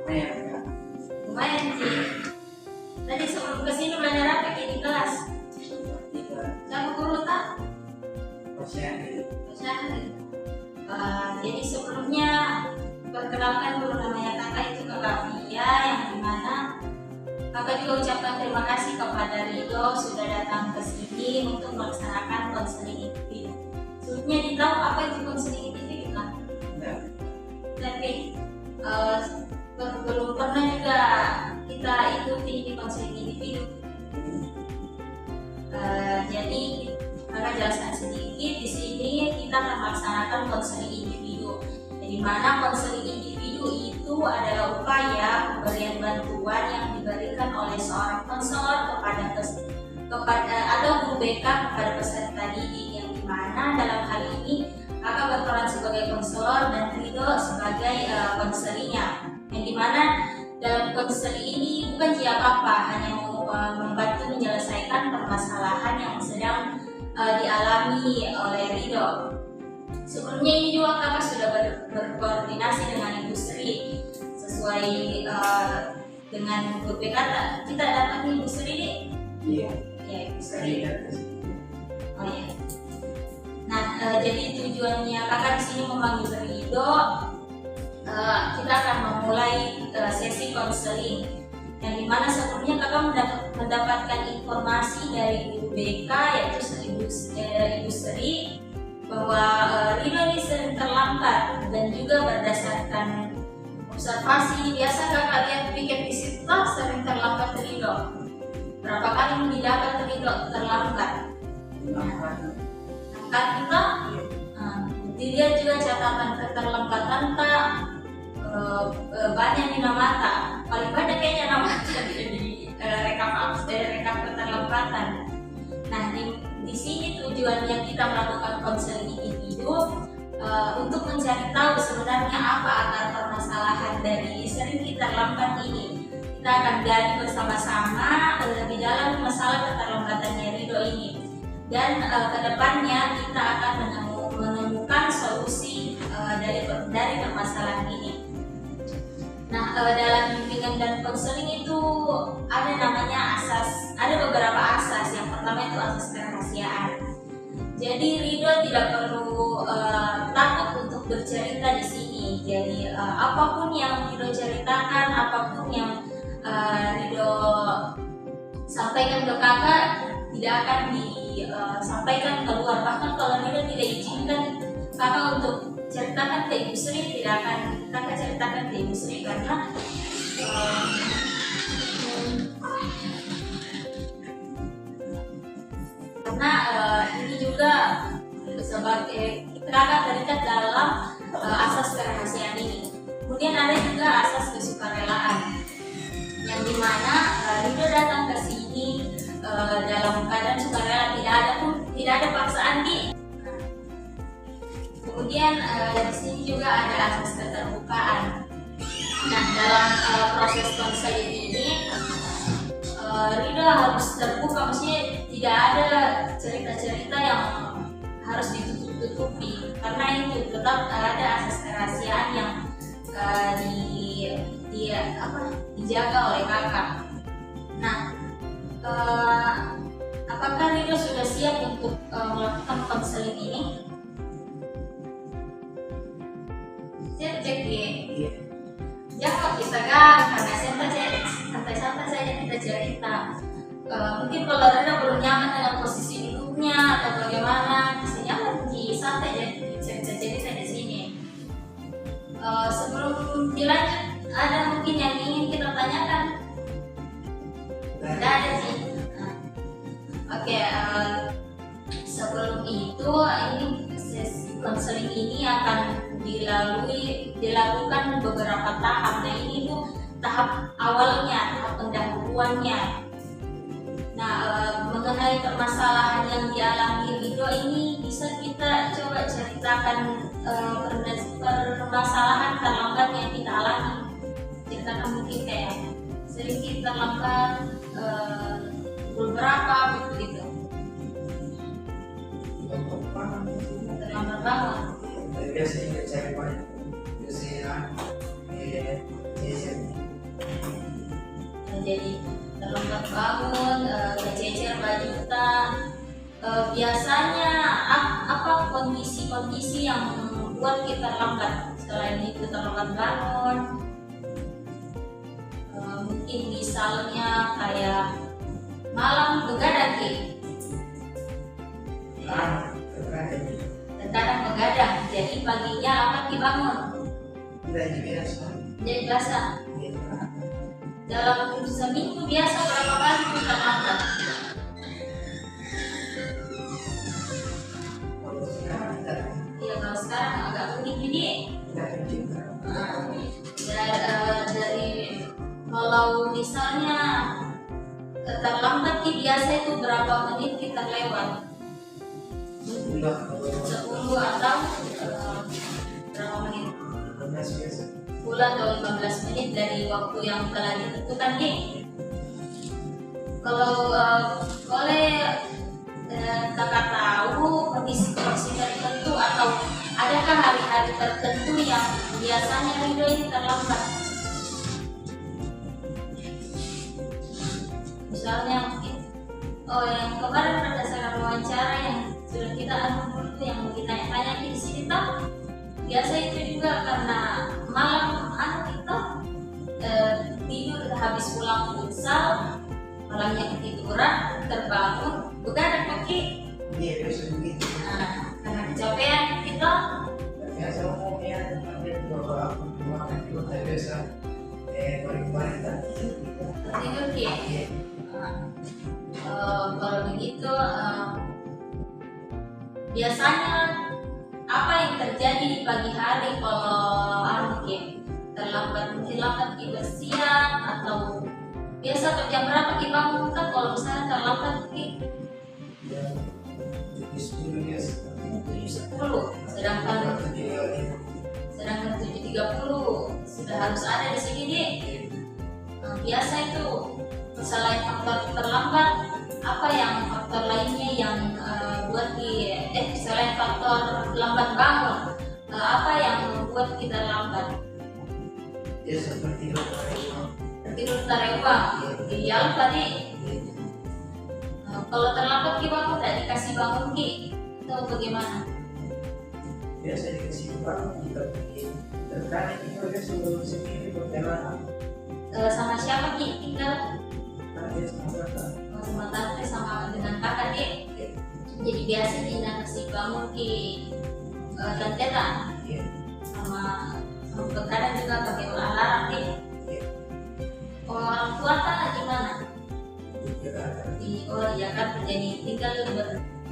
lumayan ya. Lumayan sih. Tadi sebelum kesini belajar apa di kelas? Sama guru tak? Posyandu. Jadi sebelumnya perkenalkan dulu, namanya kakak itu Kakak Via, yang dimana kakak juga ucapkan terima kasih kepada Ridho sudah datang ke sini untuk melaksanakan konseling individu. Sebelumnya ditahu apa itu konseling individu kan? Tapi belum pernah juga kita ikuti di konseling individu. Jadi kakak jelaskan sedikit, di sini kita akan melaksanakan konseling individu. Di mana konseling individu itu adalah upaya pemberian bantuan yang diberikan oleh seorang konselor kepada atau guru BK kepada peserta didik, yang dimana dalam hal ini kakak berperan sebagai konselor dan Ridho sebagai konselinya, yang dimana dalam konseling ini bukan apa-apa, hanya membantu menyelesaikan permasalahan yang sedang dialami oleh Ridho. Sebelumnya ini juga kakak sudah berkoordinasi dengan Ibu Sri sesuai dengan guru BK. Kita dapat nih Ibu Sri nih. Iya. Ya, Ibu Sri. Oh ya. Nah, jadi tujuannya kakak di sini memanggil Ridho. Kita akan memulai sesi konseling, yang dimana sebelumnya kakak mendapatkan informasi dari guru BK yaitu Ibu Sri bahwa Ridho ini sering terlambat, dan juga berdasarkan observasi biasa kakak lihat piket visit sering terlambat Ridho. Berapa kali mendapat Ridho terlambat? Angkat kita, dilihat juga catatan keterlambatan tak banyak di mata, paling banyak kayaknya mata di rekap keterlambatan. Nah, di sini tujuannya kita melakukan konseling individu untuk mencari tahu sebenarnya apa akar permasalahan dari sering terlambat ini. Kita akan gali bersama-sama di dalam masalah keterlambatannya Ridho ini, dan kedepannya kita akan menemukan solusi dari permasalahan ini. Nah, dalam bimbingan dan konseling itu ada beberapa asas. Yang pertama itu asas kerahasiaan. Jadi Ridho tidak perlu takut untuk bercerita di sini. Jadi apapun yang Ridho ceritakan, apapun yang Ridho sampaikan ke kakak tidak akan disampaikan keluar. Bahkan kalau Ridho tidak izinkan kakak untuk ceritakan ke Ibu Sri, tidak akan kakak ceritakan ke Ibu Sri, karena ini juga sebagai kakak terikat dalam asas kerahasiaan ini. Kemudian ada juga asas kesukarelaan, yang dimana Ridho datang ke sini dalam keadaan sukarela, tidak ada paksaan di. Kemudian di sini juga ada asas keterbukaan. Nah, dalam proses konseling ini Ridho harus terbuka, maksudnya tidak ada cerita-cerita yang harus ditutup-tutupi, karena itu tetap ada asas kerahasiaan yang dijaga oleh kakak. Nah, apakah Ridho sudah siap untuk melakukan konseling ini? Cek ya. Jangan kita karena santai-santai saja kita cerita. Mungkin kalau Ridho belum nyaman dengan posisi duduknya atau bagaimana, bisa nyaman di santai jadi cerita-cerita di sini. Sebelum dilanjut, ada mungkin yang ingin kita tanyakan? Tidak ada sih. Oke, sebelum itu ini konseling ini akan dilakukan beberapa tahap. Nah, ini tuh tahap awalnya, tahap pendahuluannya. Nah, mengenai permasalahan yang dialami Ridho ini, bisa kita coba ceritakan permasalahan terlambat yang kita alami. Ceritakan mungkin kayak sering kita terlambat beberapa gitu. Terlambat banget. Biasanya cari banyak. Biasanya jadi terlambat bangun, kececer bajuta. Biasanya apa kondisi-kondisi yang membuat kita lambat? Selain itu terlambat bangun, mungkin misalnya kayak malam begadang terkadang begadang, jadi paginya lambat bangun. Jadi biasa. Dalam seminggu biasa berapa kali kita lambat? Iya, kalau sekarang agak unik ini. Dari kalau misalnya terlambat biasa itu berapa menit kita lewat? 10 atau berapa menit? 10 atau 15 menit dari waktu yang telah ditentukan nih. Kalau boleh kakak tahu kondisi-kondisi tertentu atau adakah hari-hari tertentu yang biasanya Ridho ini terlambat? Misalnya mungkin yang kemarin berdasarkan wawancara yang sudah kita anu itu yang ditanya-tanya di sini toh, biasa itu juga karena malam kita tidur habis pulang futsal, malamnya ketiduran, terbangun begadang kaki. Iya, biasa begitu. Karena kecapean kita. Biasa umumnya kalau aku makan kita biasa paling-paling tidur ki. Kalau begitu biasanya apa yang terjadi di pagi hari kalau terlambat bersiang atau biasa jam berapa kita bangun kan kalau misalnya terlambat di 10 ya 7.10 sedangkan 7.30 sudah harus ada di sini nih. Biasa itu selain faktor terlambat, apa yang faktor lainnya yang buat selain faktor lambat bangun, apa yang membuat kita lambat? Ya seperti Tidur tarewang, ideal tadi. Kalau terlambat bangun tidak dikasih bangun atau bagaimana? Biasa dikasih bangun kita terkadang kita sebelum sendiri berjalan. Sama siapa tinggal? Sama tante sama dengan kakak jadi biasa Dina kasih bangun tante sama kadang juga pakai alarm orang tua gimana? Di Jakarta, jadi tinggal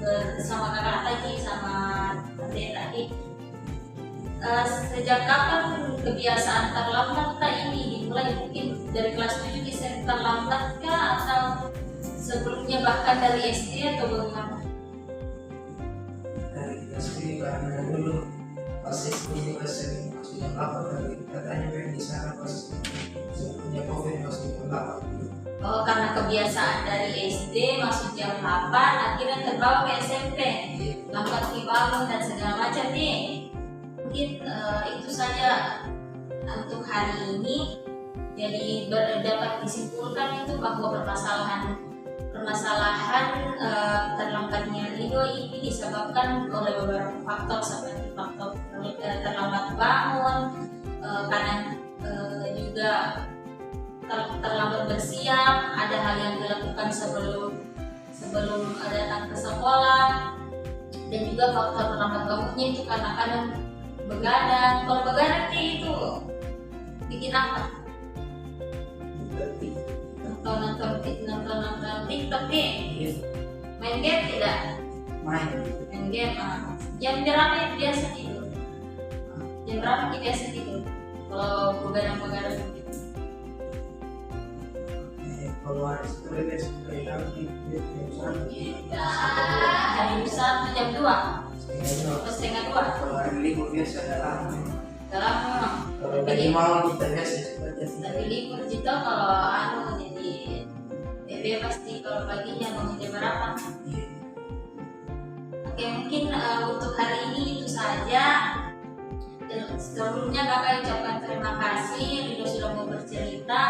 bersama kakak tadi sama tante tadi. Sejak kapan kebiasaan terlambat ini dimulai? Mungkin dari kelas 7 bisa terlambat kah atau sebelumnya bahkan dari SD atau bagaimana? Dari SD karena dulu pas SD juga sering masuk jam 8 tapi katanya pengen di sana pas sebelumnya COVID masuk jam 8. Karena kebiasaan dari SD masuk jam 8 akhirnya terbawa ke SMP, lambat bangun dan segala macam nih. Mungkin itu saja untuk hari ini. Jadi dapat disimpulkan itu bahwa permasalahan terlambatnya Ridho ini disebabkan oleh beberapa faktor seperti faktor terlambat bangun, karena juga terlambat bersiap, ada hal yang dilakukan sebelum datang ke sekolah, dan juga faktor terlambat bangunnya itu karena kadang begadang. Kalau begadang itu bikin apa? Nonton TikTok main game tidak? Main game. Jam berapa biasa tidur? Jam berapa biasa tidur? Kalau begadang gitu. Kalau hari sekolah biasa jam 1, jam 2 setengah 2. Kalau hari libur biasa dalam kalau lagi jadi mau kita biasa seperti tapi libur kita kalau jadi bebas kalau paginya bangun jam berapa. Oke, mungkin untuk hari ini itu saja. Sebelumnya kakak ucapkan terima kasih Ridho sudah mau bercerita.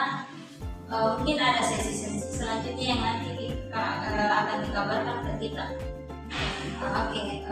mungkin ada sesi-sesi selanjutnya yang nanti akan dikabarkan ke kita. Oke,